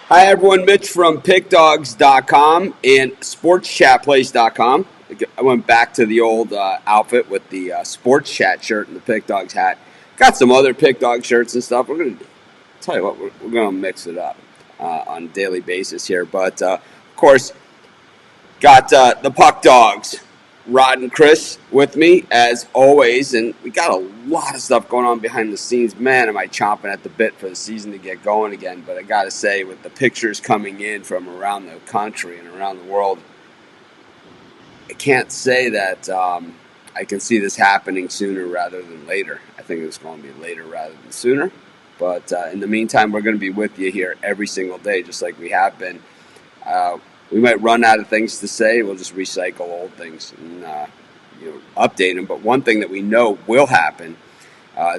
Hi, everyone. Mitch from PickDogs.com and SportsChatPlace.com. I went back to the old outfit with the Sports Chat shirt and the Pick Dogs hat. Got some other Pick Dog shirts and stuff. We're going to tell you what, we're going to mix it up on a daily basis here. But, of course, got the Puck Dogs, Rod and Chris, with me as always, and we got a lot of stuff going on behind the scenes. Man, am I chomping at the bit for the season to get going again. But I got to say, with the pictures coming in from around the country and around the world, I can't say that I can see this happening sooner rather than later. I think it's going to be later rather than sooner. But in the meantime, we're going to be with you here every single day, just like we have been. We might run out of things to say. We'll just recycle old things and update them. But one thing that we know will happen,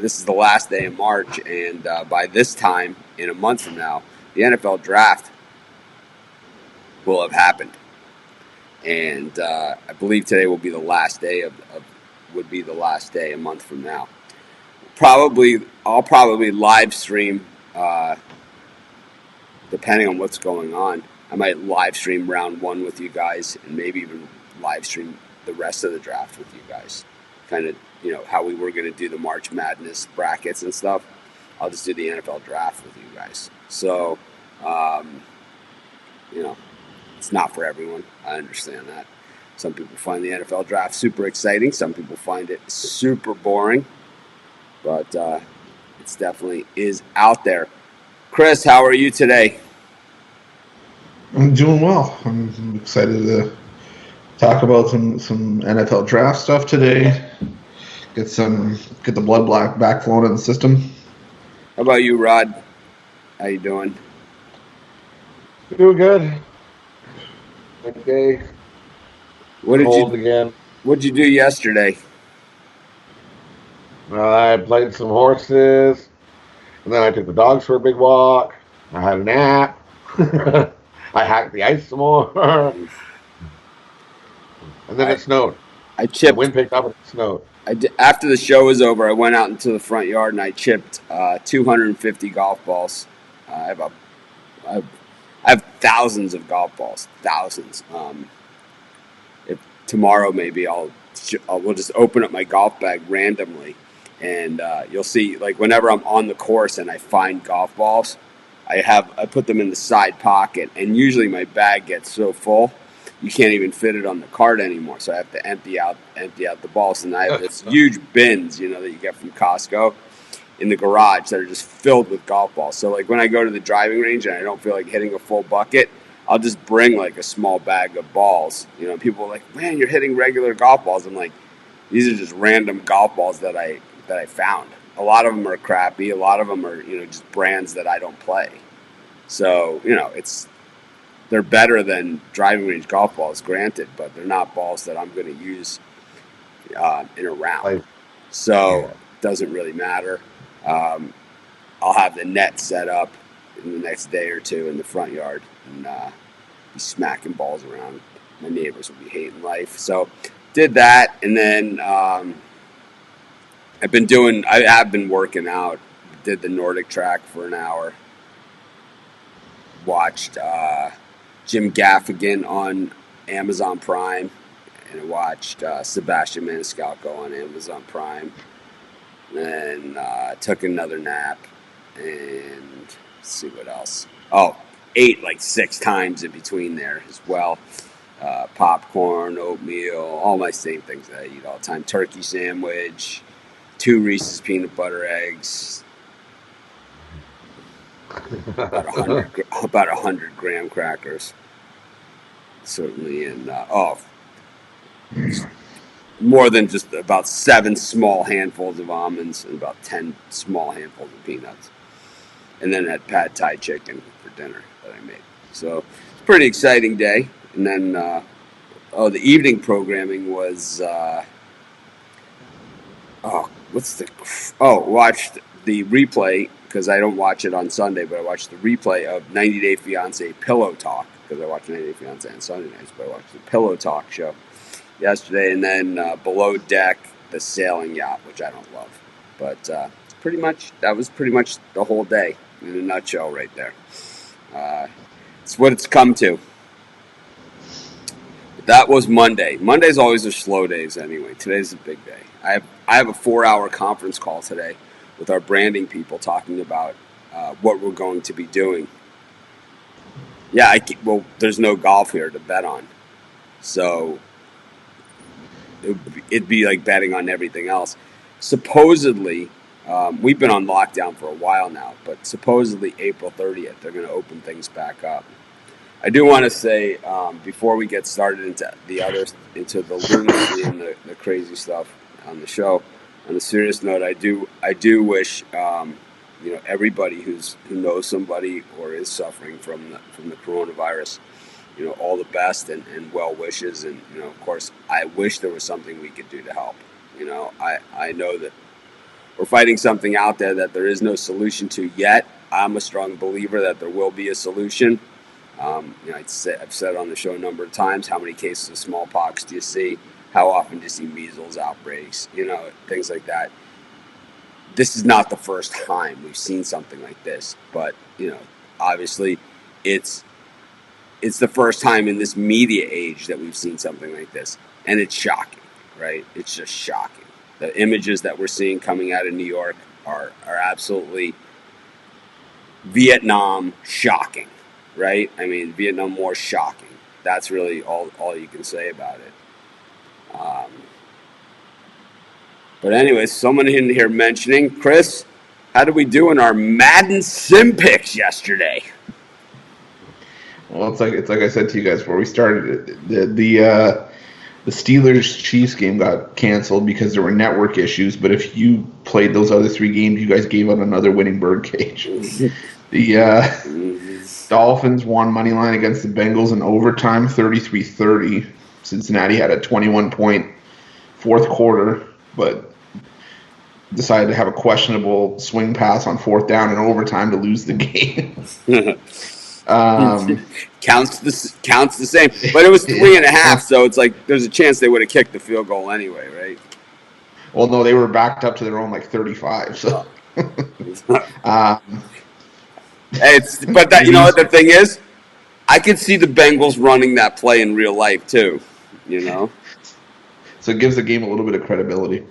this is the last day of March, and by this time, in a month from now, the NFL draft will have happened. And I believe today will be the last day would be the last day a month from now. I'll probably live stream, depending on what's going on. I might live stream round one with you guys and maybe even live stream the rest of the draft with you guys. Kind of, how we were going to do the March Madness brackets and stuff. I'll just do the NFL draft with you guys. So, it's not for everyone. I understand that. Some people find the NFL draft super exciting. Some people find it super boring. But it's definitely is out there. Chris, how are you today? I'm doing well. I'm excited to talk about some NFL draft stuff today. Get the blood back flowing in the system. How about you, Rod? How you doing? Doing good. Okay. Cold again. What'd you do yesterday? I played some horses, and then I took the dogs for a big walk. I had a nap. I hacked the ice some more, and then it snowed. The wind picked up and it snowed. After the show was over, I went out into the front yard and I chipped 250 golf balls. I have thousands of golf balls, thousands. If tomorrow maybe we'll just open up my golf bag randomly, and you'll see, like, whenever I'm on the course and I find golf balls, I put them in the side pocket, and usually my bag gets so full you can't even fit it on the cart anymore. So I have to empty out the balls, and I have this huge bins, that you get from Costco in the garage that are just filled with golf balls. So like when I go to the driving range and I don't feel like hitting a full bucket, I'll just bring like a small bag of balls. People are like, "Man, you're hitting regular golf balls." I'm like, these are just random golf balls that I found. A lot of them are crappy. A lot of them are just brands that I don't play. So they're better than driving range golf balls, granted, but they're not balls that I'm going to use in a round. So it doesn't really matter. I'll have the net set up in the next day or two in the front yard and be smacking balls around. My neighbors will be hating life. So did that, and then I have been working out. Did the Nordic track for an hour. Watched Jim Gaffigan on Amazon Prime, and I watched Sebastian Maniscalco on Amazon Prime. Then took another nap, and let's see what else. Oh, ate like 6 times in between there as well. Popcorn, oatmeal, all my same things that I eat all the time. Turkey sandwich, 2 Reese's peanut butter eggs, about 100 graham crackers, certainly, and more than just about 7 small handfuls of almonds and about 10 small handfuls of peanuts, and then had pad thai chicken for dinner that I made. So it's a pretty exciting day. And then the evening programming was watched the replay, because I don't watch it on Sunday, but I watched the replay of 90 Day Fiancé Pillow Talk, because I watch 90 Day Fiancé on Sunday nights, but I watched the Pillow Talk show yesterday, and then Below Deck, the sailing yacht, which I don't love. But that was pretty much the whole day in a nutshell right there. It's what it's come to. That was Monday. Mondays always are slow days anyway. Today's a big day. I have a 4-hour conference call today with our branding people talking about what we're going to be doing. Yeah, well, there's no golf here to bet on, so it'd be like betting on everything else. Supposedly, we've been on lockdown for a while now, but supposedly April 30th they're going to open things back up. I do want to say before we get started into the lunacy and the crazy stuff on the show. On a serious note, I do wish everybody who knows somebody or is suffering from the coronavirus, all the best and well wishes, and of course I wish there was something we could do to help. I know that we're fighting something out there that there is no solution to yet. I'm a strong believer that there will be a solution. I've said on the show a number of times, how many cases of smallpox do you see? How often do you see measles outbreaks? Things like that. This is not the first time we've seen something like this, but obviously, it's the first time in this media age that we've seen something like this, and it's shocking, right? It's just shocking. The images that we're seeing coming out of New York are absolutely Vietnam shocking. Right? I mean, Vietnam War shocking. That's really all you can say about it. But anyways, someone in here mentioning, Chris, how did we do in our Madden Sim picks yesterday? Well, it's like I said to you guys before we started. The Steelers Chiefs game got canceled because there were network issues. But if you played those other 3 games, you guys gave out another winning birdcage. The Dolphins won money line against the Bengals in overtime, 33-30. Cincinnati had a 21-point fourth quarter, but decided to have a questionable swing pass on 4th down in overtime to lose the game. Counts the same, but it was 3.5, so it's like there's a chance they would have kicked the field goal anyway, right? Well, no, they were backed up to their own 35. So. But that, what the thing is, I could see the Bengals running that play in real life too. So it gives the game a little bit of credibility.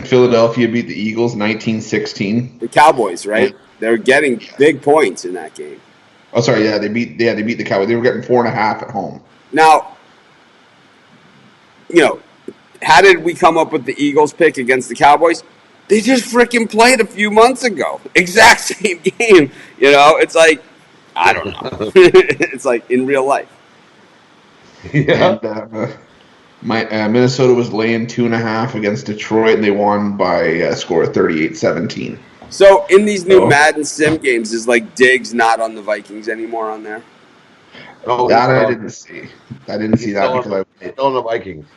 Philadelphia beat the Eagles 19-16. The Cowboys, right? They're getting big points in that game. Oh, sorry, yeah, they beat the Cowboys. They were getting 4.5 at home. Now, how did we come up with the Eagles pick against the Cowboys? They just freaking played a few months ago. Exact same game. It's like, I don't know. It's like in real life. Yeah. And, Minnesota was laying 2.5 against Detroit, and they won by a score of 38-17. So in these new Madden Sim games, is Diggs not on the Vikings anymore on there? Oh, that I didn't see. I didn't see that because still on the Vikings.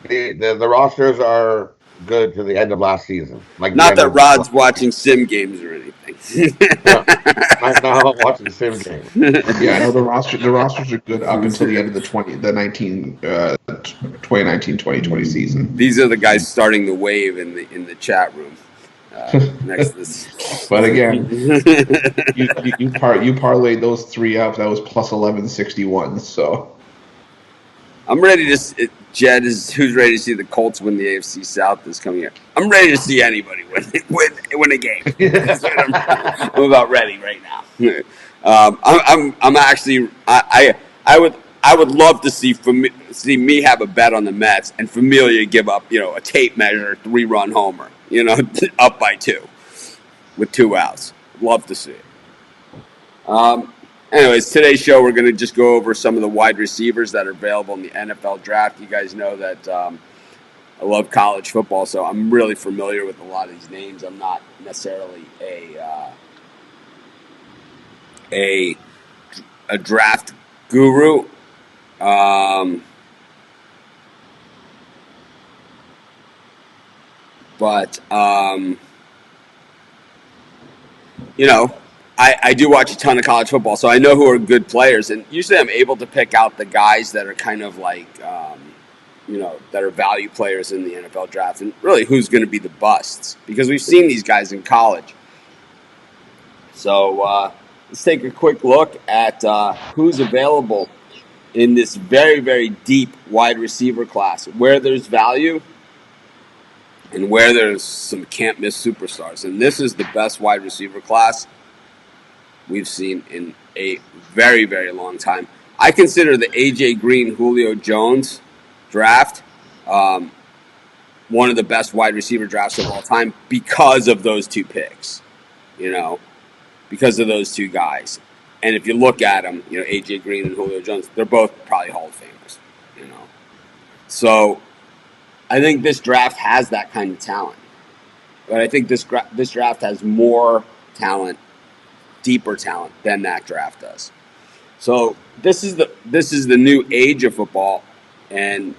The rosters are good to the end of last season. Not that Rod's watching sim games or anything. Not watching sim games. Yeah, I know the rosters are good up until the end of the 2019-2020 season. These are the guys starting the wave in the chat room. Next to this. But again, you parlayed those 3 up. That was plus 1161. So I'm ready to. Jed who's ready to see the Colts win the AFC South this coming year. I'm ready to see anybody win a game. I'm about ready right now. I'm actually I would love to see me have a bet on the Mets and Familia give up a tape measure 3-run homer up by 2 with 2 outs. Love to see it. Anyways, today's show, we're going to just go over some of the wide receivers that are available in the NFL draft. You guys know that I love college football, so I'm really familiar with a lot of these names. I'm not necessarily a draft guru. But I do watch a ton of college football, so I know who are good players, and usually I'm able to pick out the guys that are kind of like, that are value players in the NFL draft, and really who's going to be the busts, because we've seen these guys in college. So let's take a quick look at who's available in this very, very deep wide receiver class, where there's value and where there's some can't miss superstars. And this is the best wide receiver class we've seen in a very, very long time. I consider the AJ Green, Julio Jones draft one of the best wide receiver drafts of all time because of those two picks, because of those two guys. And if you look at them, AJ Green and Julio Jones, they're both probably Hall of Famers, So I think this draft has that kind of talent. But I think this draft has more talent, deeper talent than that draft does. So this is the new age of football. And,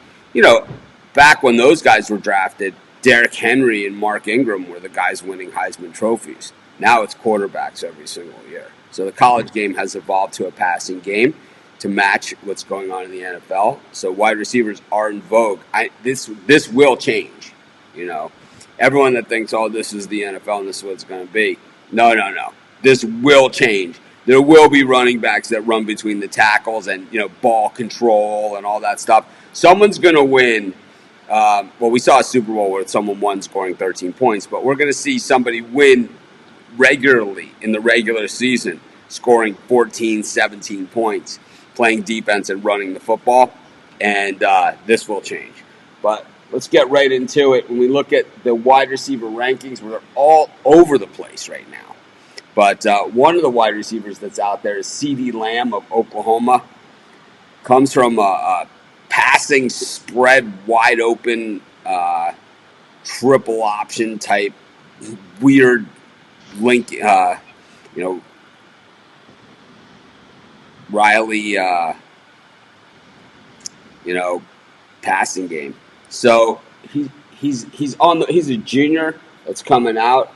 back when those guys were drafted, Derrick Henry and Mark Ingram were the guys winning Heisman trophies. Now it's quarterbacks every single year. So the college game has evolved to a passing game to match what's going on in the NFL. So wide receivers are in vogue. This will change. Everyone that thinks, oh, this is the NFL and this is what it's going to be. No. This will change. There will be running backs that run between the tackles and, ball control and all that stuff. Someone's going to win. We saw a Super Bowl where someone won scoring 13 points, but we're going to see somebody win regularly in the regular season, scoring 14, 17 points, playing defense and running the football, and this will change. But let's get right into it. When we look at the wide receiver rankings, we're all over the place right now. But one of the wide receivers that's out there is CeeDee Lamb of Oklahoma. Comes from a passing spread wide open triple option type weird link, Riley, passing game. So he's a junior that's coming out.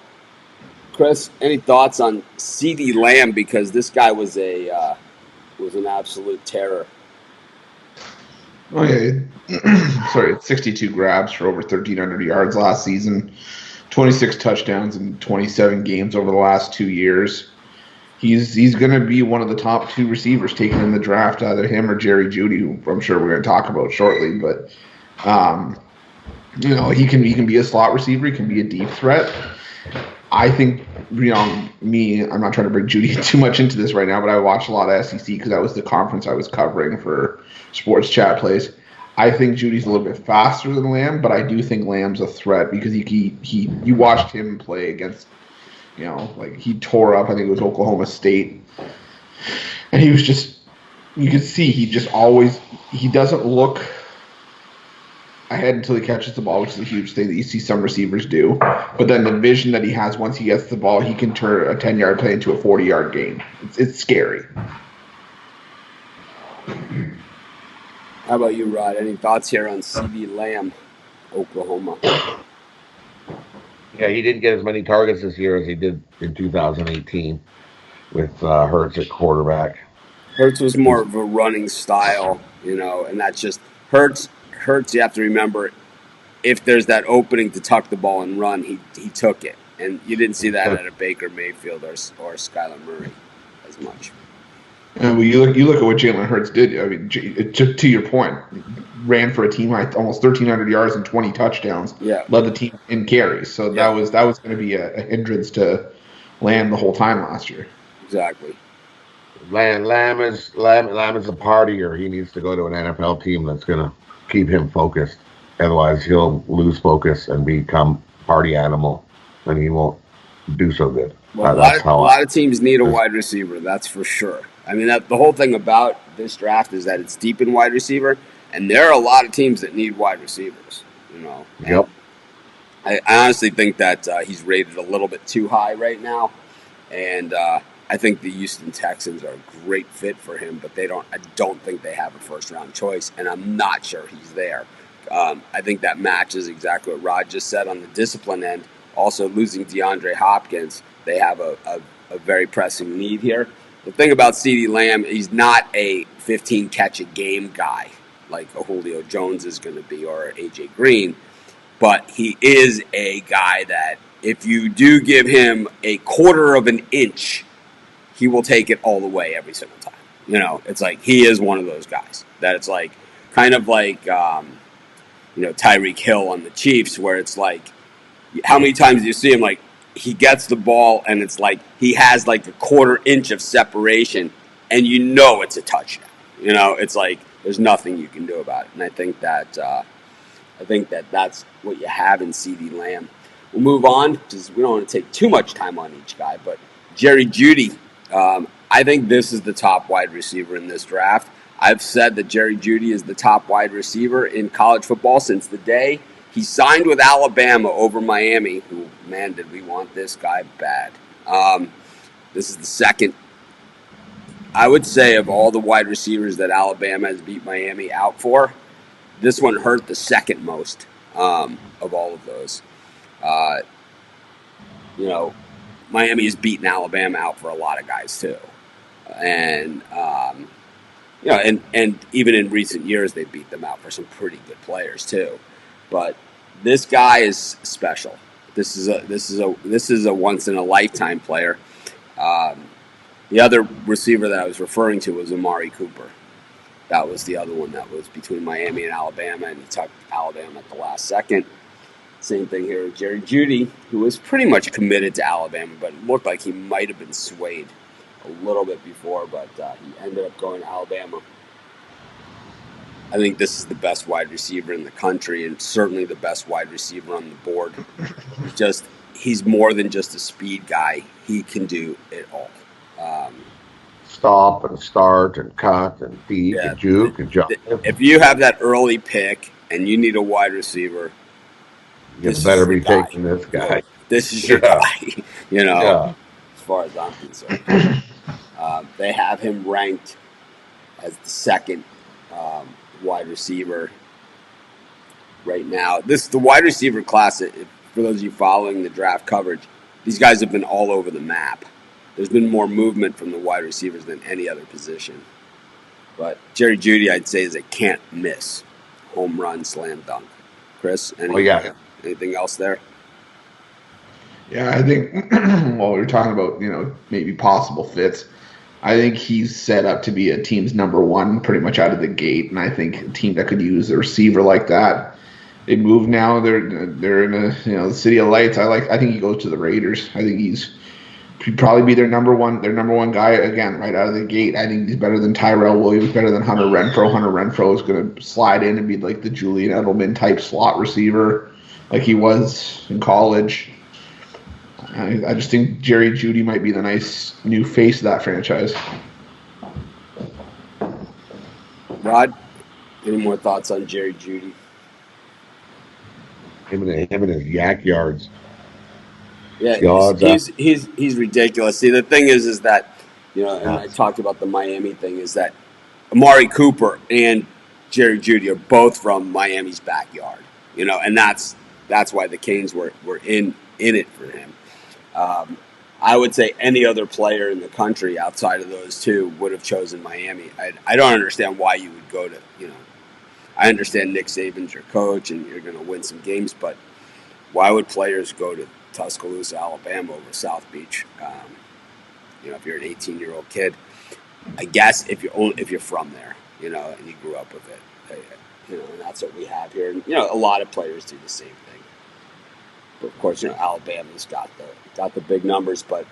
Chris, any thoughts on CeeDee Lamb, because this guy was an absolute terror. Oh yeah, sorry, 62 grabs for over 1,300 yards last season, 26 touchdowns in 27 games over the last 2 years. He's going to be one of the top two receivers taken in the draft, either him or Jerry Jeudy, who I'm sure we're going to talk about shortly. But he can be a slot receiver, he can be a deep threat. I think, I'm not trying to bring Jeudy too much into this right now, but I watched a lot of SEC because that was the conference I was covering for Sports Chat Plays. I think Judy's a little bit faster than Lamb, but I do think Lamb's a threat because you watched him play against, he tore up, I think it was Oklahoma State. And he was just, you could see he doesn't look ahead until he catches the ball, which is a huge thing that you see some receivers do. But then the vision that he has once he gets the ball, he can turn a 10-yard play into a 40-yard gain. It's scary. How about you, Rod? Any thoughts here on CeeDee Lamb, Oklahoma? Yeah, he didn't get as many targets this year as he did in 2018 with Hurts at quarterback. Hurts was more of a running style, and that's just Hurts, you have to remember, if there's that opening to tuck the ball and run, he took it. And you didn't see that at a Baker Mayfield or Skylar Murray as much. Well, you look at what Jalen Hurts did. I mean, to your point, ran for a team high almost 1,300 yards and 20 touchdowns. Yeah, led the team in carries. So that was going to be a hindrance to Lamb the whole time last year. Exactly. Lamb is a partier. He needs to go to an NFL team that's going to keep him focused. Otherwise, he'll lose focus and become party animal, and he won't do so good. Well, a lot of teams need a wide receiver. That's for sure. I mean, the whole thing about this draft is that it's deep in wide receiver, and there are a lot of teams that need wide receivers. Yep. I honestly think that he's rated a little bit too high right now, and I think the Houston Texans are a great fit for him, but I don't think they have a first-round choice, and I'm not sure he's there. I think that matches exactly what Rod just said on the discipline end. Also, losing DeAndre Hopkins, they have a very pressing need here. The thing about CeeDee Lamb, he's not a 15-catch-a-game guy like a Julio Jones is going to be or AJ Green, but he is a guy that if you do give him a quarter of an inch, he will take it all the way every single time. It's like he is one of those guys that it's like kind of like Tyreek Hill on the Chiefs, where it's like how many times do you see him like he gets the ball and it's like he has like a quarter inch of separation and it's a touchdown. It's like there's nothing you can do about it. And I think that that's what you have in CeeDee Lamb. We'll move on because we don't want to take too much time on each guy. But Jerry Jeudy, I think this is the top wide receiver in this draft. I've said that Jerry Jeudy is the top wide receiver in college football since the day he signed with Alabama over Miami, who, man, did we want this guy bad. This is the second, I would say, of all the wide receivers that Alabama has beat Miami out for, this one hurt the second most of all of those. Miami has beaten Alabama out for a lot of guys, too. And, and even in recent years, they beat them out for some pretty good players, too. But this guy is special. This is a once in a lifetime player. The other receiver that I was referring to was Amari Cooper. That was the other one that was between Miami and Alabama, and he took Alabama at the last second. Same thing here with Jerry Jeudy, who was pretty much committed to Alabama, but it looked like he might have been swayed a little bit before, but he ended up going to Alabama. I think this is the best wide receiver in the country and certainly the best wide receiver on the board. He's more than just a speed guy. He can do it all. Stop and start and cut and deep and juke and jump. If you have that early pick and you need a wide receiver, you better be taking this guy. This is your guy, as far as I'm concerned. They have him ranked as the second wide receiver right now. The wide receiver class, for those of you following the draft coverage, these guys have been all over the map. There's been more movement from the wide receivers than any other position. But Jerry Jeudy, I'd say, is a can't miss home run slam dunk. Chris, anything else there? Yeah, I think while we were talking about, maybe possible fits, I think he's set up to be a team's number one pretty much out of the gate, and I think a team that could use a receiver like that. They move now. They're in the city of lights. I think he goes to the Raiders. I think he'd probably be their number one guy again right out of the gate. I think he's better than Tyrell Williams, better than Hunter Renfrow. Hunter Renfrow is going to slide in and be like the Julian Edelman type slot receiver, like he was in college. I just think Jerry Jeudy might be the nice new face of that franchise. Rod, any more thoughts on Jerry Jeudy? Him and his yak yards. Yeah, he's ridiculous. See, the thing is that, and I talked about the Miami thing, is that Amari Cooper and Jerry Jeudy are both from Miami's backyard, and that's why the Canes were in it for him. I would say any other player in the country outside of those two would have chosen Miami. I don't understand why you would go to, I understand Nick Saban's your coach and you're going to win some games, but why would players go to Tuscaloosa, Alabama over South Beach? If you're an 18-year-old kid, I guess if you're from there, and you grew up with it, and that's what we have here. And, a lot of players do the same thing. But of course, Alabama's got the big numbers. But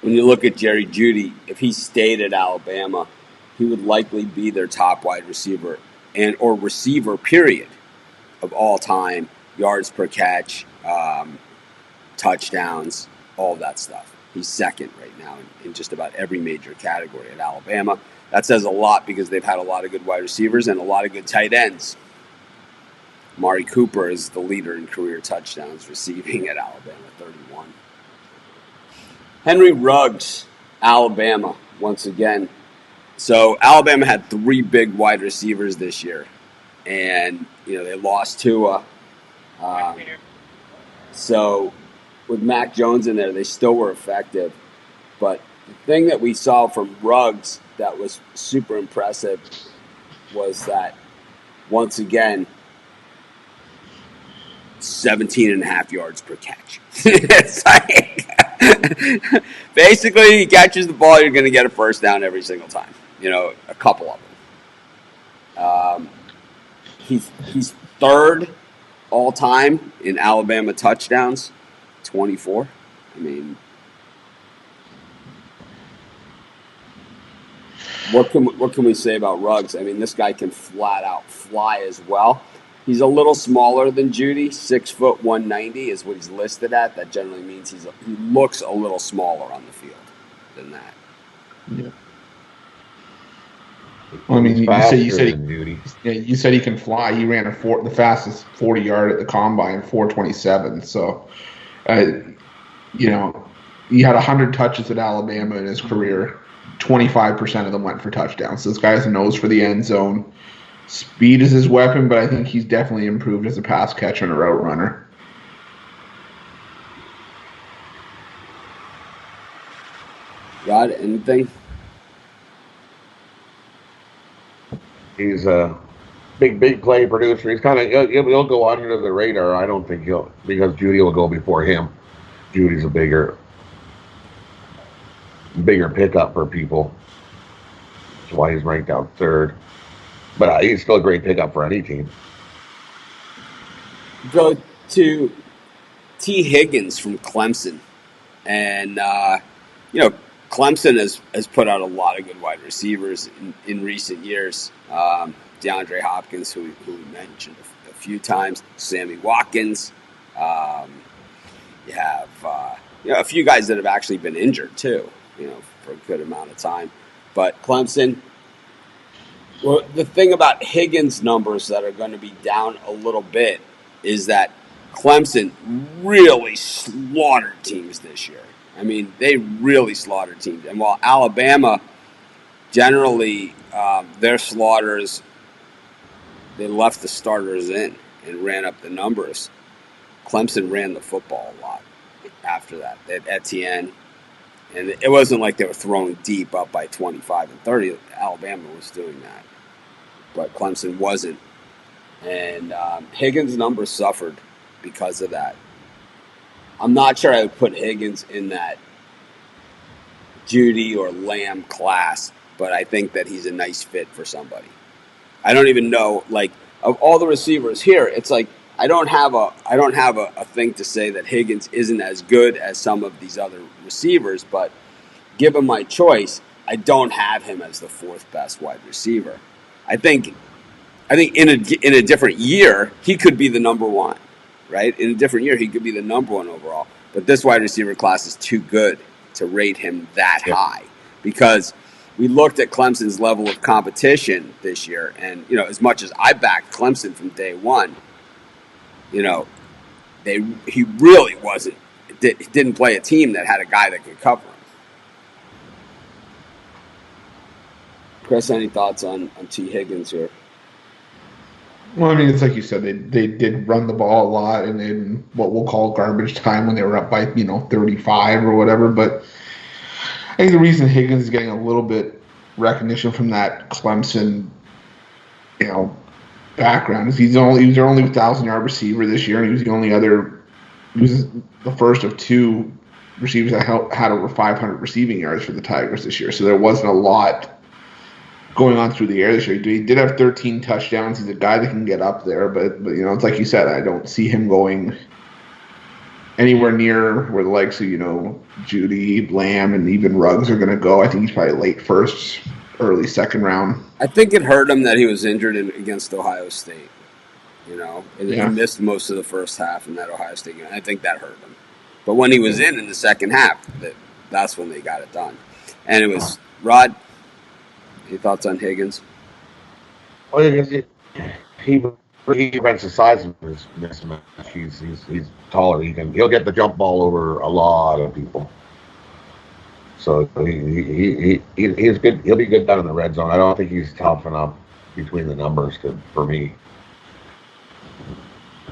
when you look at Jerry Jeudy, if he stayed at Alabama, he would likely be their top wide receiver or receiver, period, of all time. Yards per catch, touchdowns, all that stuff. He's second right now in just about every major category at Alabama. That says a lot because they've had a lot of good wide receivers and a lot of good tight ends. Amari Cooper is the leader in career touchdowns receiving at Alabama, 31. Henry Ruggs, Alabama, once again. So Alabama had 3 big wide receivers this year, and they lost Tua. So with Mac Jones in there, they still were effective. But the thing that we saw from Ruggs that was super impressive was that, once again, 17.5 yards per catch. It's like, Basically, he catches the ball, you're going to get a first down every single time. A couple of them. He's third all time in Alabama touchdowns, 24. I mean, what can we say about Ruggs? I mean, this guy can flat out fly as well. He's a little smaller than Judy, 6 foot 190 is what he's listed at. That generally means he looks a little smaller on the field than that. Yeah. Well, I mean, you said he can fly. He ran the fastest 40-yard at the combine, 4:27. So, he had 100 touches at Alabama in his career. 25% of them went for touchdowns. So this guy has a nose for the end zone. Speed is his weapon, but I think he's definitely improved as a pass catcher and a route runner. Rod, anything? He's a big play producer. He's he'll go under the radar. I don't think because Judy will go before him. Judy's a bigger pickup for people. That's why he's ranked out third. But he's still a great pickup for any team. Go to T. Higgins from Clemson. And, Clemson has put out a lot of good wide receivers in recent years. DeAndre Hopkins, who we mentioned a few times, Sammy Watkins. You have a few guys that have actually been injured too, for a good amount of time. But Clemson, well, the thing about Higgins' numbers that are going to be down a little bit is that Clemson really slaughtered teams this year. I mean, they really slaughtered teams. And while Alabama, generally, their slaughters, they left the starters in and ran up the numbers. Clemson ran the football a lot after that. They had Etienne. And it wasn't like they were throwing deep up by 25 and 30. Alabama was doing that. But Clemson wasn't. And Higgins' numbers suffered because of that. I'm not sure I would put Higgins in that Judy or Lamb class, but I think that he's a nice fit for somebody. I don't even know, of all the receivers here, it's like I don't have a thing to say that Higgins isn't as good as some of these other receivers, but given my choice, I don't have him as the fourth best wide receiver. I think in a different year he could be the number one, right? In a different year he could be the number one overall. But this wide receiver class is too good to rate him that high because we looked at Clemson's level of competition this year, and as much as I backed Clemson from day one, he really wasn't. Didn't play a team that had a guy that could cover him. Chris, any thoughts on T. Higgins here? Well, I mean, it's like you said, they did run the ball a lot, and in what we'll call garbage time when they were up by 35 or whatever. But I think the reason Higgins is getting a little bit recognition from that Clemson, background is he was their only 1,000-yard receiver this year, and he was the first of two receivers that had over 500 receiving yards for the Tigers this year. So there wasn't a lot going on through the air this year. He did have 13 touchdowns. He's a guy that can get up there, but it's like you said, I don't see him going anywhere near where the likes of Judy, Lamb, and even Ruggs are going to go. I think he's probably late first, early second round. I think it hurt him that he was injured against Ohio State. He missed most of the first half in that Ohio State game. I think that hurt him. But when he was in the second half, that's when they got it done. And it was Rod. Any thoughts on Higgins? Well, he rents the size of his mismatch. He's taller. He'll get the jump ball over a lot of people. So he's good. He'll be good down in the red zone. I don't think he's tough enough between the numbers for me.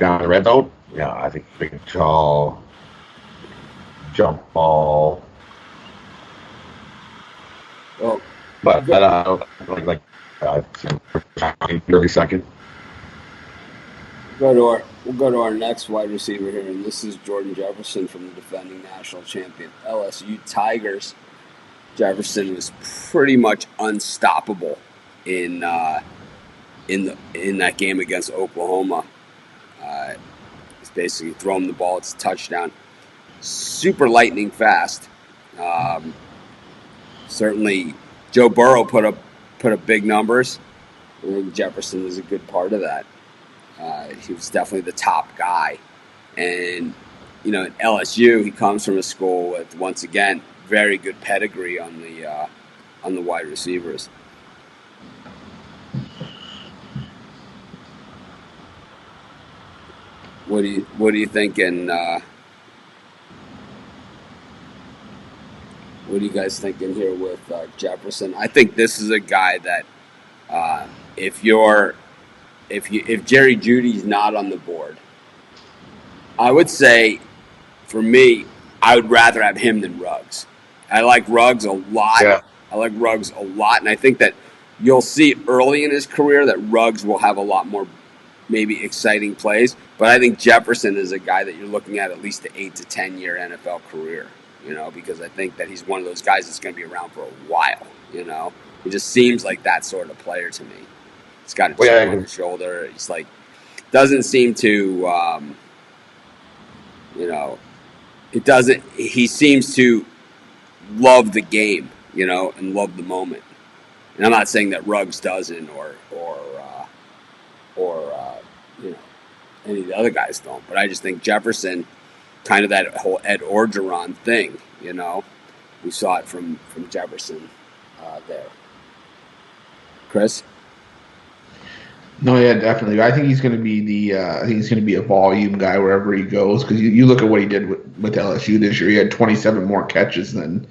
Down in the red zone, yeah, I think big, tall, jump ball. Well. But I don't like 30 second. We'll go to our next wide receiver here, and this is Jordan Jefferson from the defending national champion LSU Tigers. Jefferson was pretty much unstoppable in that game against Oklahoma. He's basically throwing the ball; it's a touchdown. Super lightning fast. Certainly, Joe Burrow put up big numbers. I think Jefferson is a good part of that. He was definitely the top guy, and at LSU, he comes from a school with, once again, very good pedigree on the wide receivers. What are you thinking? What are you guys thinking here with Jefferson? I think this is a guy that if Jerry Jeudy's not on the board, I would say, for me, I would rather have him than Ruggs. I like Ruggs a lot. Yeah. And I think that you'll see early in his career that Ruggs will have a lot more maybe exciting plays. But I think Jefferson is a guy that you're looking at least an 8 to 10 year NFL career, because I think that he's one of those guys that's going to be around for a while, He just seems like that sort of player to me. He's got a chip on his shoulder. He's like, doesn't seem to, he seems to love the game, and love the moment. And I'm not saying that Ruggs doesn't, or any of the other guys don't, but I just think Jefferson, kind of that whole Ed Orgeron thing, we saw it from Jefferson there. Chris? No, yeah, definitely. I think he's going to be a volume guy wherever he goes, because you look at what he did with LSU this year. He had 27 more catches than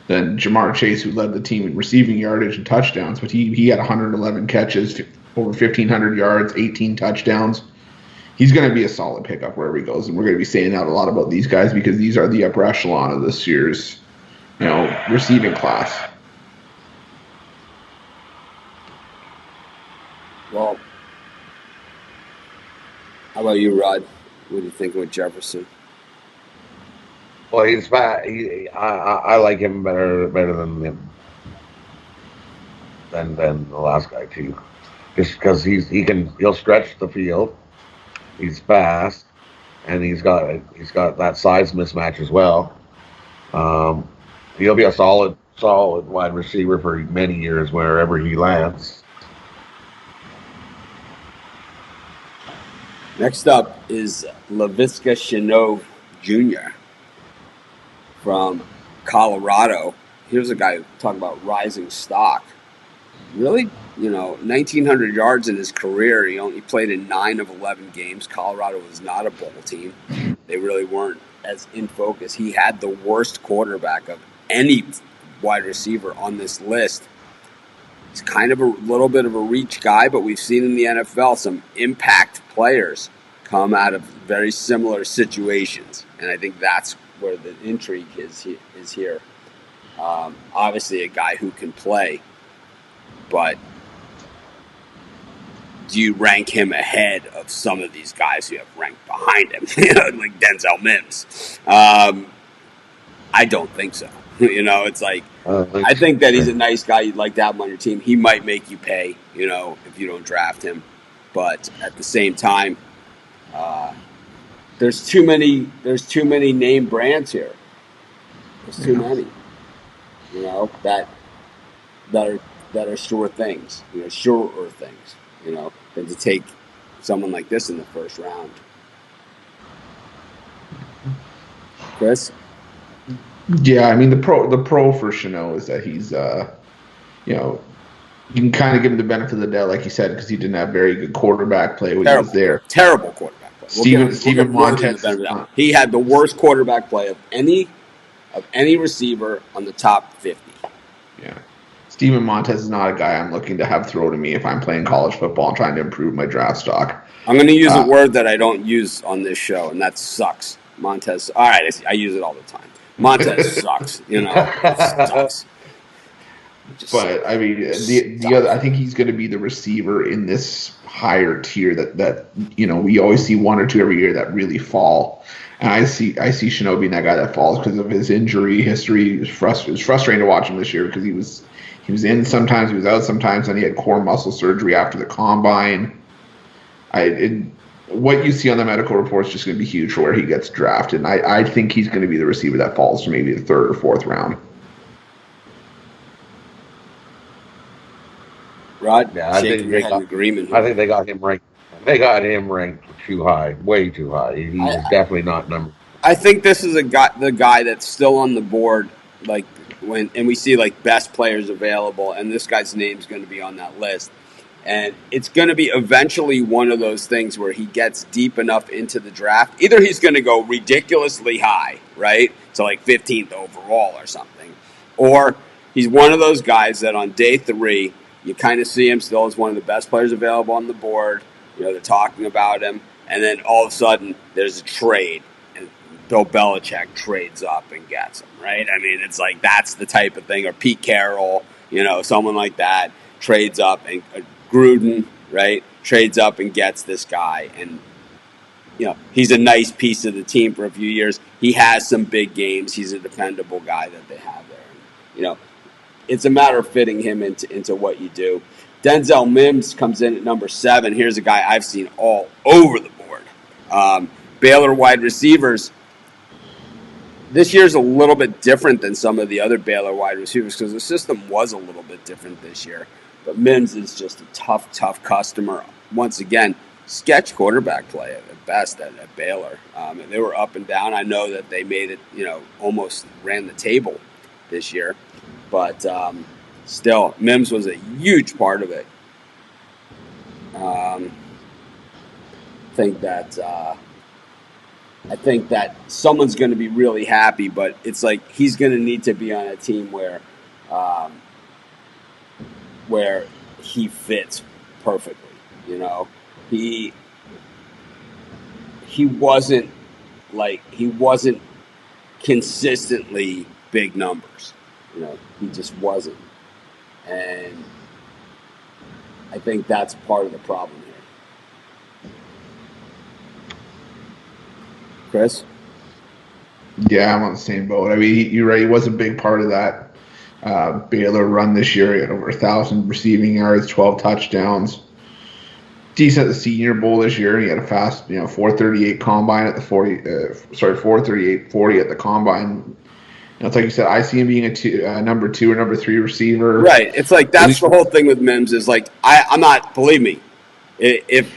Jamar Chase, who led the team in receiving yardage and touchdowns. But he had 111 catches, over 1,500 yards, 18 touchdowns. He's going to be a solid pickup wherever he goes, and we're going to be saying that a lot about these guys because these are the upper echelon of this year's, receiving class. Well, how about you, Rod? What do you think with Jefferson? Well, he's fat. I like him better than the last guy too, just because he'll stretch the field. He's fast, and he's got that size mismatch as well. He'll be a solid wide receiver for many years wherever he lands. Next up is Laviska Shenault Jr. from Colorado. Here's a guy talking about rising stock. Really? 1,900 yards in his career. He only played in 9 of 11 games. Colorado was not a bowl team. They really weren't as in focus. He had the worst quarterback of any wide receiver on this list. He's kind of a little bit of a reach guy, but we've seen in the NFL some impact players come out of very similar situations, and I think that's where the intrigue is here. Obviously, a guy who can play, but do you rank him ahead of some of these guys who have ranked behind him, like Denzel Mims? I don't think so. It's like, I think that he's a nice guy. You'd like to have him on your team. He might make you pay, if you don't draft him. But at the same time, there's too many name brands here. There's too many, that are sure things, surer things, than to take someone like this in the first round. Chris? Yeah, I mean the pro for Shenault is that he's you can kind of give him the benefit of the doubt, like you said, because he didn't have very good quarterback play when he was there. Terrible quarterback play. Steven Montez. He had the worst quarterback play of any receiver on the top 50. Yeah. Steven Montez is not a guy I'm looking to have throw to me if I'm playing college football and trying to improve my draft stock. I'm going to use a word that I don't use on this show, and that sucks. Montez. All right, I use it all the time. Montez sucks. It sucks. Just But I mean, the other, I think he's going to be the receiver in this higher tier that we always see one or two every year that really fall. And I see Shinobi being that guy that falls because of his injury history. It was frustrating to watch him this year because he was in sometimes, he was out sometimes, and he had core muscle surgery after the combine. What you see on the medical report is just going to be huge for where he gets drafted. And I think he's going to be the receiver that falls to maybe the third or fourth round. Rod, Yeah, I shaking think your they head in got. agreement I here. think they got him ranked. They got him ranked too high, way too high. He I was definitely not number. I think this is the guy that's still on the board, like and we see like best players available, and this guy's name's going to be on that list, and it's going to be eventually one of those things where he gets deep enough into the draft. Either he's going to go ridiculously high, right, so like 15th overall or something, or he's one of those guys that on day 3 you kind of see him still as one of the best players available on the board. They're talking about him, and then all of a sudden there's a trade. Bill Belichick trades up and gets him, right? I mean, it's like that's the type of thing. Or Pete Carroll, someone like that trades up, and Gruden, right, trades up and gets this guy. And, he's a nice piece of the team for a few years. He has some big games. He's a dependable guy that they have there. And, it's a matter of fitting him into what you do. Denzel Mims comes in at number 7. Here's a guy I've seen all over the board. Baylor wide receivers. This year's a little bit different than some of the other Baylor wide receivers because the system was a little bit different this year. But Mims is just a tough customer. Once again, sketch quarterback play at best at Baylor. They were up and down. I know that they made it, almost ran the table this year. But still, Mims was a huge part of it. I think that someone's going to be really happy, but it's like he's going to need to be on a team where he fits perfectly. He wasn't consistently big numbers. He just wasn't, and I think that's part of the problem here. Chris? Yeah, I'm on the same boat. I mean, you're right. He was a big part of that Baylor run this year. He had over 1,000 receiving yards, 12 touchdowns. Decent at the Senior Bowl this year. He had a fast, 4.38 combine at the 4.38 at the combine. It's like you said. I see him being a number 2 or number 3 receiver. Right. It's like that's the whole thing with Mims is like I'm not. Believe me, if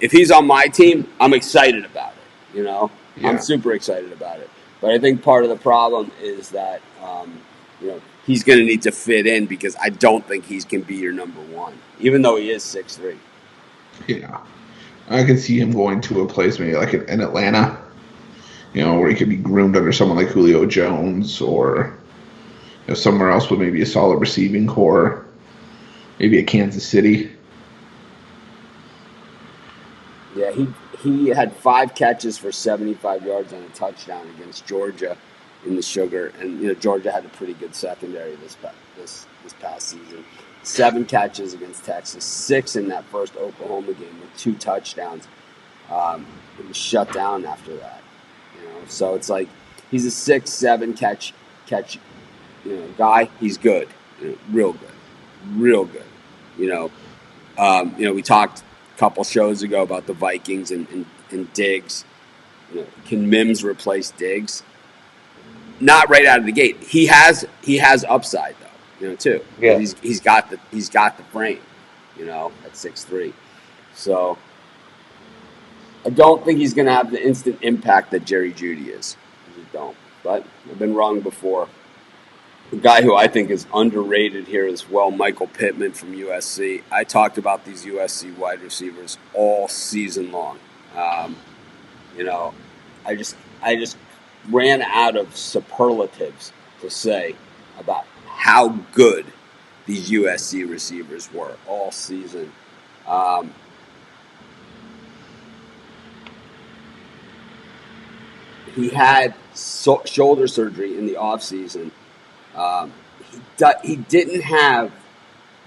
he's on my team, I'm excited about it. Yeah. I'm super excited about it. But I think part of the problem is that, he's going to need to fit in because I don't think he can be your number 1, even though he is 6'3". Yeah. I can see him going to a place maybe like in Atlanta, where he could be groomed under someone like Julio Jones or somewhere else with maybe a solid receiving core, maybe a Kansas City. Yeah, he had 5 catches for 75 yards and a touchdown against Georgia in the Sugar, and Georgia had a pretty good secondary this past season. 7 catches against Texas, 6 in that first Oklahoma game with 2 touchdowns. It was shut down after that. So it's like he's a 6-7 catch guy. He's good, real good. We talked a couple shows ago about the Vikings and Diggs. Can Mims replace Diggs? Not right out of the gate. He has upside though, too. Yeah. He's got the frame, at 6'3". So I don't think he's going to have the instant impact that Jerry Jeudy is. I don't. But I've been wrong before. The guy who I think is underrated here as well, Michael Pittman from USC. I talked about these USC wide receivers all season long. I just ran out of superlatives to say about how good these USC receivers were all season. He had shoulder surgery in the offseason. he didn't have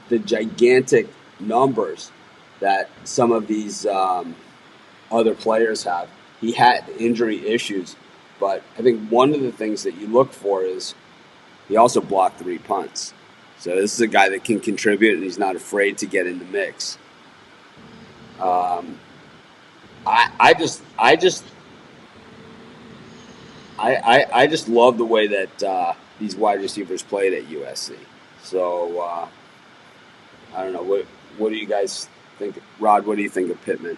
the gigantic numbers that some of these other players have. He had injury issues, but I think one of the things that you look for is he also blocked 3 punts. So this is a guy that can contribute, and he's not afraid to get in the mix. I just love the way that these wide receivers played at USC. So I don't know what do you guys think, Rod? What do you think of Pittman?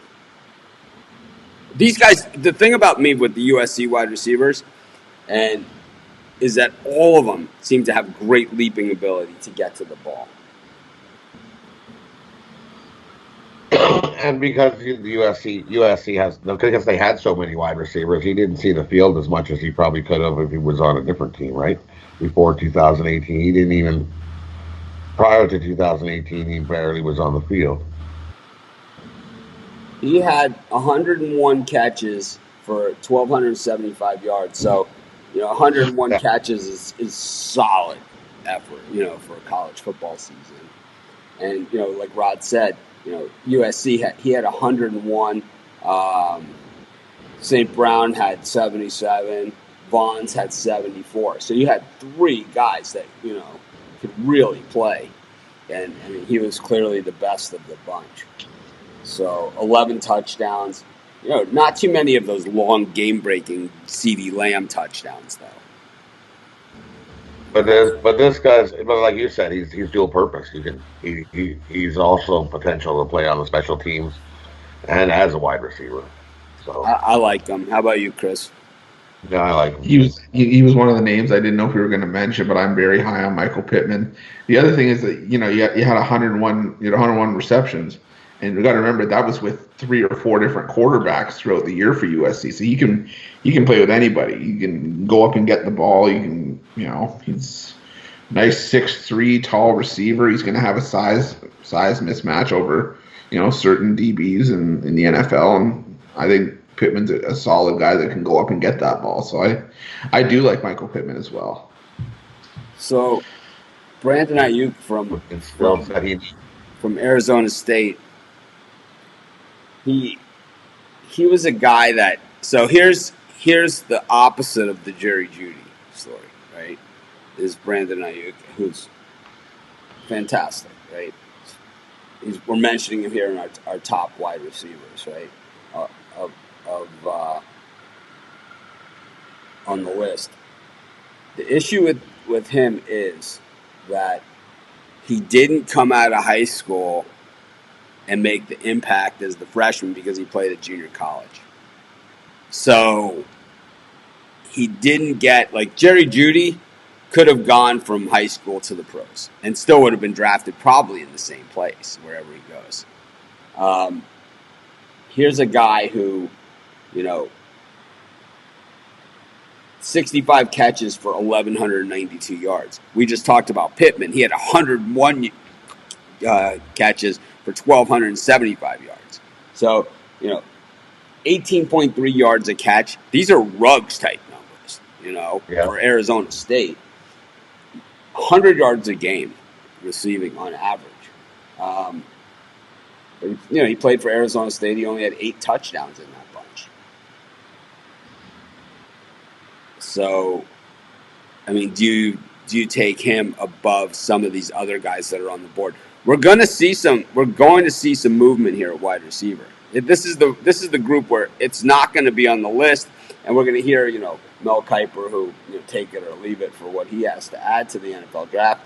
These guys. The thing about me with the USC wide receivers, and is that all of them seem to have great leaping ability to get to the ball. And because the USC has, because they had so many wide receivers, he didn't see the field as much as he probably could have if he was on a different team, right? Before 2018, he didn't even, prior to 2018, he barely was on the field. He had 101 catches for 1,275 yards. So, 101 catches is solid effort, for a college football season. And, like Rod said, USC he had 101. St. Brown had 77. Vaughns had 74. So you had 3 guys that, could really play. And, he was clearly the best of the bunch. So 11 touchdowns. Not too many of those long game-breaking CeeDee Lamb touchdowns, though. But this guy's, but like you said, he's dual purpose. He's also potential to play on the special teams and as a wide receiver. So I like him. How about you, Chris? Yeah, I like him. He was one of the names I didn't know if we were going to mention, but I'm very high on Michael Pittman. The other thing is that you had 101 receptions. And we got to remember that was with 3 or 4 different quarterbacks throughout the year for USC. So he can play with anybody. He can go up and get the ball. He can, he's nice 6'3" tall receiver. He's going to have a size mismatch over, certain DBs in the NFL. And I think Pittman's a solid guy that can go up and get that ball. So I do like Michael Pittman as well. So Brandon Ayuk from Arizona State. He was a guy that, so here's the opposite of the Jerry Jeudy story, right? Is Brandon Ayuk, who's fantastic, right? We're mentioning him here in our top wide receivers, right? On the list. The issue with him is that he didn't come out of high school and make the impact as the freshman because he played at junior college. So he didn't get, like Jerry Jeudy could have gone from high school to the pros and still would have been drafted probably in the same place wherever he goes. Here's a guy who, 65 catches for 1,192 yards. We just talked about Pittman. He had 101 catches for 1,275 yards. So, 18.3 yards a catch. These are Ruggs type numbers, for Arizona State. 100 yards a game receiving on average. He played for Arizona State. He only had 8 touchdowns in that bunch. So, do you take him above some of these other guys that are on the board? We're going to see some movement here at wide receiver. This is the group where it's not going to be on the list, and we're going to hear Mel Kiper, who take it or leave it for what he has to add to the NFL draft.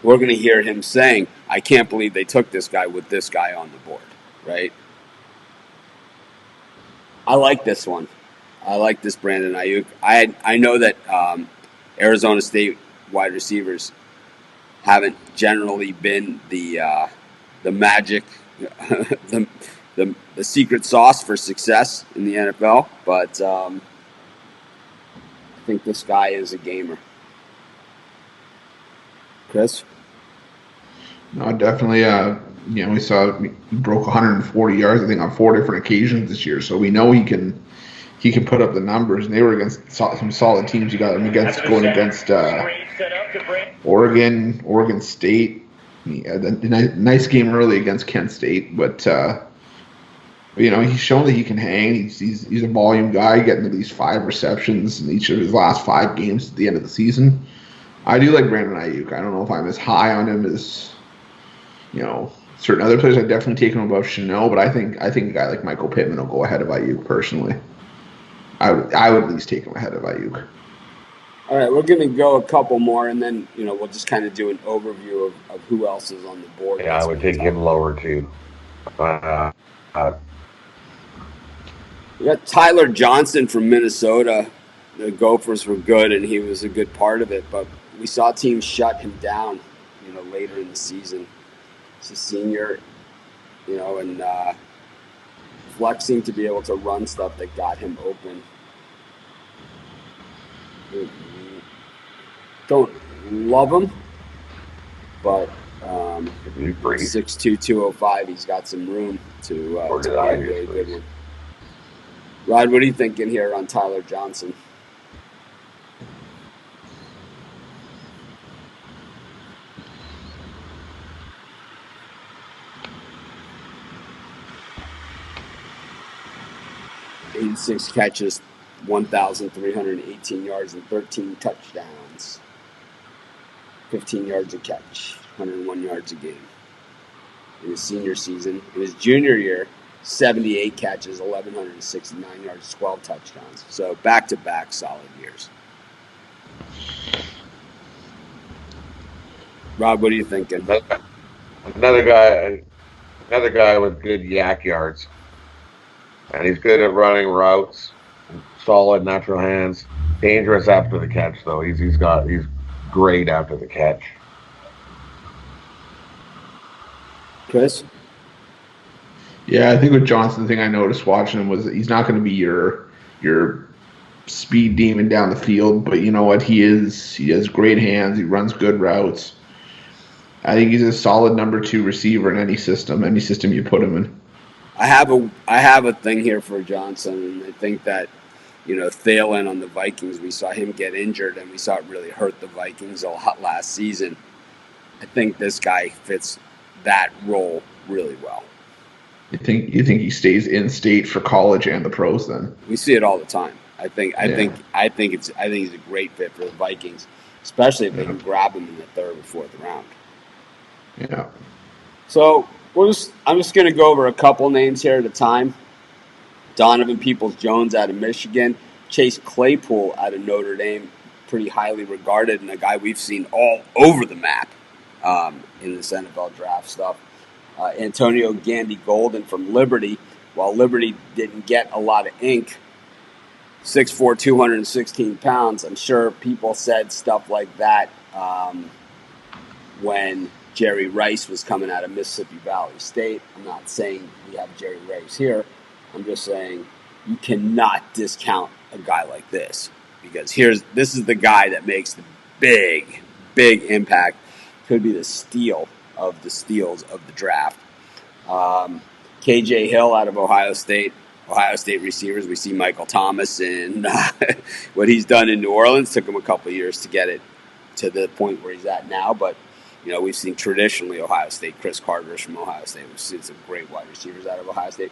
We're going to hear him saying, "I can't believe they took this guy with this guy on the board." Right? I like this one. I like this Brandon Ayuk. I know that Arizona State wide receivers haven't generally been the magic, the secret sauce for success in the NFL, but I think this guy is a gamer. Chris? No, definitely. We saw he broke 140 yards, I think, on 4 different occasions this year. So we know he can he can put up the numbers. And they were against some solid teams. You got him going against Oregon State. He had a nice game early against Kent State, but he's shown that he can hang. He's a volume guy, getting at least 5 receptions in each of his last 5 games at the end of the season. I do like Brandon Ayuk. I don't know if I'm as high on him as certain other players. I'd definitely take him above Chanel, but I think a guy like Michael Pittman will go ahead of Ayuk personally. I would at least take him ahead of Ayuk. All right, we're going to go a couple more, and then we'll just kind of do an overview of who else is on the board. Yeah, I would take him lower too. We got Tyler Johnson from Minnesota. The Gophers were good, and he was a good part of it, but we saw teams shut him down, later in the season. He's a senior, and Flex seemed to be able to run stuff that got him open. Don't love him, but 6'2", 205, he's got some room to be a really good one. Rod, what are you thinking here on Tyler Johnson? Six catches, 1,318 yards, and 13 touchdowns. 15 yards a catch, 101 yards a game. In his senior season, in his junior year, 78 catches, 1,169 yards, 12 touchdowns. So back-to-back solid years. Rob, what are you thinking? Another guy with good yak yards. And he's good at running routes, solid natural hands, dangerous after the catch though. He's great after the catch. Chris? Yeah, I think with Johnson, the thing I noticed watching him was that he's not going to be your speed demon down the field, but you know what? He has great hands. He runs good routes. I think he's a solid number 2 receiver in any system you put him in. I have a thing here for Johnson, and I think that, Thielen on the Vikings, we saw him get injured, and we saw it really hurt the Vikings a lot last season. I think this guy fits that role really well. You think he stays in state for college and the pros then? We see it all the time. I think he's a great fit for the Vikings, especially if they can grab him in the 3rd or 4th round. Yeah. So I'm just going to go over a couple names here at a time. Donovan Peoples-Jones out of Michigan. Chase Claypool out of Notre Dame, pretty highly regarded, and a guy we've seen all over the map in this NFL draft stuff. Antonio Gandy-Golden from Liberty. While Liberty didn't get a lot of ink, 6'4", 216 pounds, I'm sure people said stuff like that when Jerry Rice was coming out of Mississippi Valley State. I'm not saying we have Jerry Rice here. I'm just saying you cannot discount a guy like this, because this is the guy that makes the big impact. Could be the steal of the steals of the draft. KJ Hill out of Ohio State. Ohio State receivers, we see Michael Thomas, and what he's done in New Orleans took him a couple of years to get it to the point where he's at now, but we've seen traditionally Ohio State. Chris Carter's from Ohio State. We've seen some great wide receivers out of Ohio State.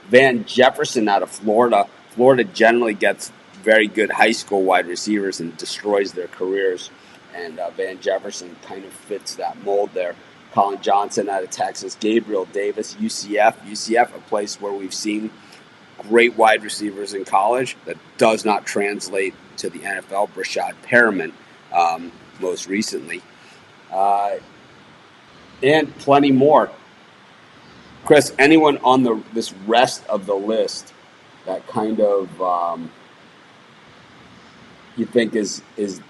Van Jefferson out of Florida. Florida generally gets very good high school wide receivers and destroys their careers. And Van Jefferson kind of fits that mold there. Colin Johnson out of Texas. Gabriel Davis, UCF. UCF, a place where we've seen great wide receivers in college that does not translate to the NFL. Brashad Perriman, most recently. And plenty more. Chris, anyone on this rest of the list that kind of you think is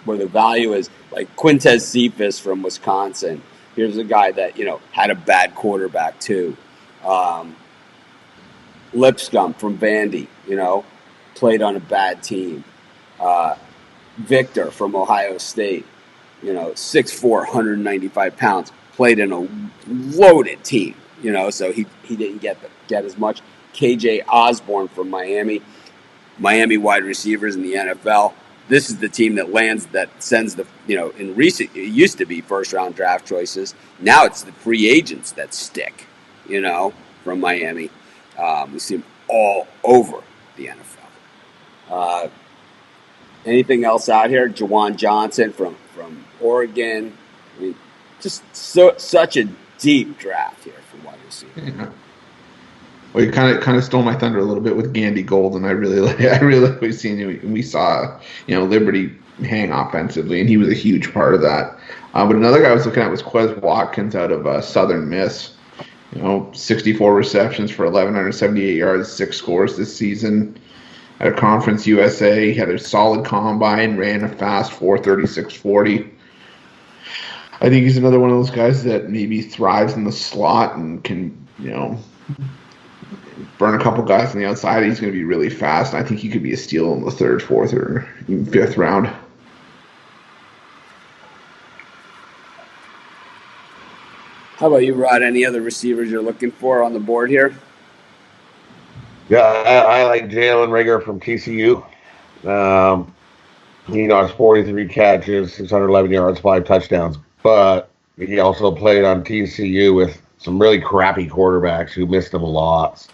where the value is, like Quintez Cephas from Wisconsin. Here's a guy that had a bad quarterback too. Lipscomb from Vandy, played on a bad team. Victor from Ohio State, 6'4", 195 pounds, played in a loaded team, so he didn't get as much. KJ Osborne from Miami. Miami wide receivers in the NFL. This is the team that sends the, in recent, it used to be first round draft choices. Now it's the free agents that stick, from Miami. We see them all over the NFL. Anything else out here? Jawan Johnson from Oregon. I mean, just such a deep draft here for wide receiver. Yeah. Well, you kind of stole my thunder a little bit with Gandy Golden. I really like what we've seen. We saw Liberty hang offensively, and he was a huge part of that. But another guy I was looking at was Quez Watkins out of Southern Miss. 64 receptions for 1,178 yards, 6 scores this season. At a Conference USA, he had a solid combine, ran a fast 4.36.40. I think he's another one of those guys that maybe thrives in the slot and can, burn a couple guys on the outside. He's going to be really fast. I think he could be a steal in the 3rd, 4th, or even 5th round. How about you, Rod? Any other receivers you're looking for on the board here? Yeah, I like Jalen Rigger from TCU. He has 43 catches, 611 yards, 5 touchdowns. But he also played on TCU with some really crappy quarterbacks who missed him a lot.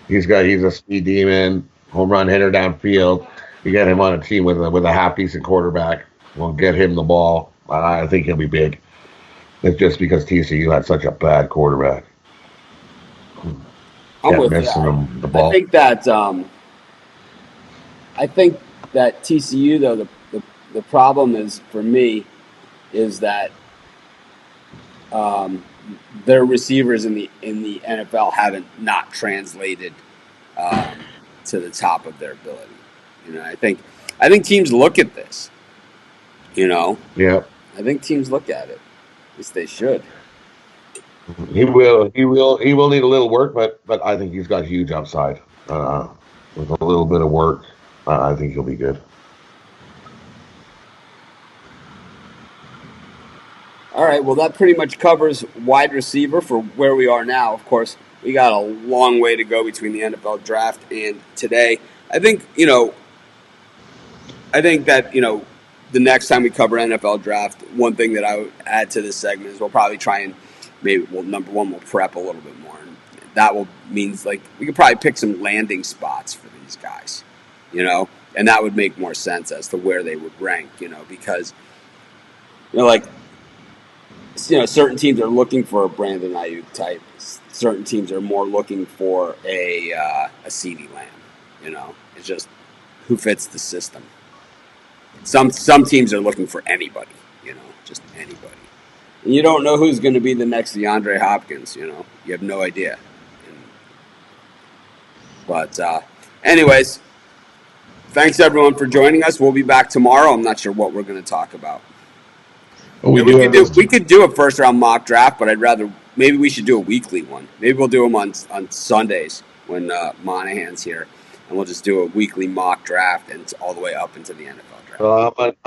He's a speed demon, home run hitter downfield. You get him on a team with a half decent quarterback. We'll get him the ball. I think he'll be big. It's just because TCU had such a bad quarterback. I'm with missing him the ball. I think that TCU though the problem is for me is that their receivers in the NFL haven't not translated to the top of their ability. I think teams look at this. Yeah. I think teams look at it. At least they should. He will need a little work, but I think he's got huge upside. With a little bit of work, I think he'll be good. All right, well, that pretty much covers wide receiver for where we are now. Of course, we got a long way to go between the NFL draft and today. I think that the next time we cover NFL draft, one thing that I would add to this segment is we'll probably try and number one, we'll prep a little bit more. And that means we could probably pick some landing spots for these guys, and that would make more sense as to where they would rank, because, certain teams are looking for a Brandon Ayuk type. Certain teams are more looking for a CeeDee Lamb, it's just who fits the system. Some teams are looking for anybody, just anybody. And you don't know who's going to be the next DeAndre Hopkins, You have no idea. But anyways, thanks everyone for joining us. We'll be back tomorrow. I'm not sure what we're going to talk about. Well, we could do a first round mock draft, but maybe we should do a weekly one. Maybe we'll do them on Sundays when Monahan's here, and we'll just do a weekly mock draft and all the way up into the NFL draft.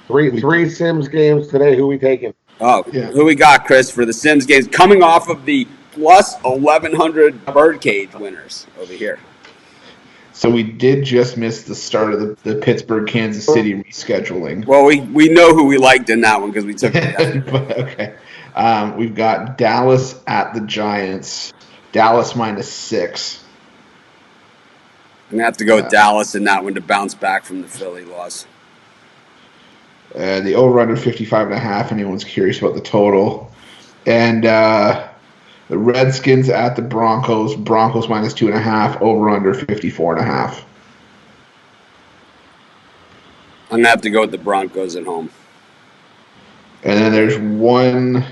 Three Sims games today. Who we taking? Oh, yeah. Who we got, Chris, for the Sims games coming off of the plus 1,100 Birdcage winners over here? So we did just miss the start of the Pittsburgh Kansas City rescheduling. Well, we know who we liked in that one because we took it. Okay. We've got Dallas at the Giants. Dallas -6. I'm gonna have to go with Dallas in that one to bounce back from the Philly loss. The over/under 55.5. Anyone's curious about the total, and the Redskins at the Broncos. Broncos -2.5. Over/under 54.5. I'm gonna have to go with the Broncos at home. And then there's one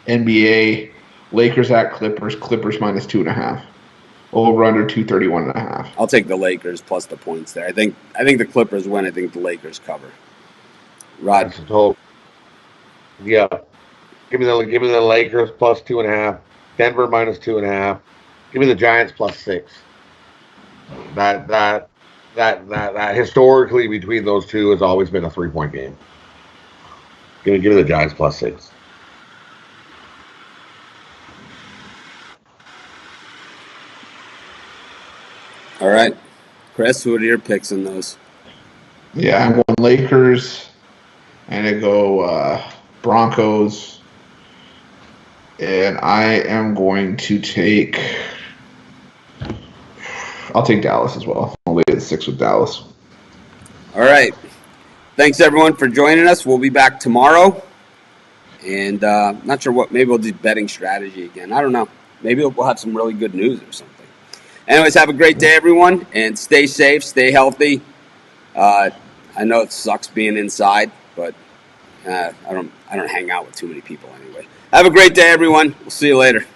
NBA. Lakers at Clippers. Clippers -2.5. Over/under 231.5. I'll take the Lakers plus the points there. I think the Clippers win. I think the Lakers cover. Rod. Yeah. Give me the Lakers plus 2.5. Denver -2.5. Give me the Giants +6. That historically between those two has always been a 3-point game. Give me the Giants +6. All right. Chris, what are your picks in those? Yeah, I'm going Lakers, and I go Broncos, and I am going to take. I'll take Dallas as well. I'll lay at 6 with Dallas. All right. Thanks, everyone, for joining us. We'll be back tomorrow. And not sure what. Maybe we'll do betting strategy again. I don't know. Maybe we'll have some really good news or something. Anyways, have a great day, everyone, and stay safe, stay healthy. I know it sucks being inside, but I don't hang out with too many people anyway. Have a great day, everyone. We'll see you later.